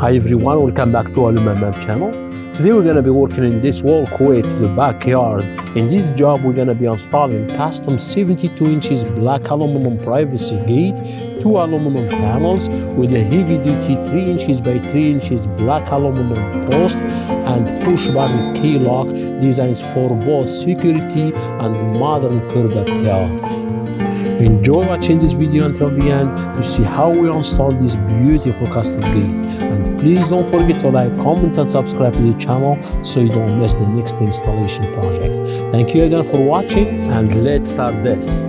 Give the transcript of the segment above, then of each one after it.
Hi everyone, welcome back to Aluminum channel. Today we're gonna be working in this walkway to the backyard. In this job we're gonna be installing custom 72 inches black aluminum privacy gate, 2 aluminum panels with a heavy duty 3 inches by 3 inches black aluminum post and push button key lock designs for both security and modern curb appeal. Enjoy watching this video until the end to see how we install this beautiful custom gate. And please don't forget to like, comment and subscribe to the channel so you don't miss the next installation project. Thank you again for watching and let's start this.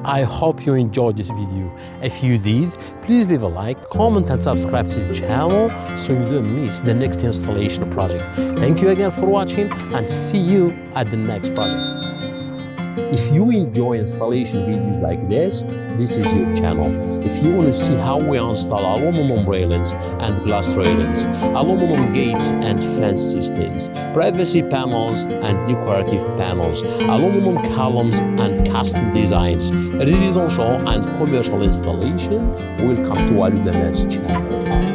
I hope you enjoyed this video. If you did, please leave a like, comment and subscribe to the channel so you don't miss the next installation project. Thank you again for watching and see you at the next project. If you enjoy installation videos like this is your channel. If you want to see how we install aluminum railings and glass railings, aluminum gates and fence systems, privacy panels and decorative panels, aluminum columns and custom designs, residential and commercial installation, welcome to Aluminum's channel.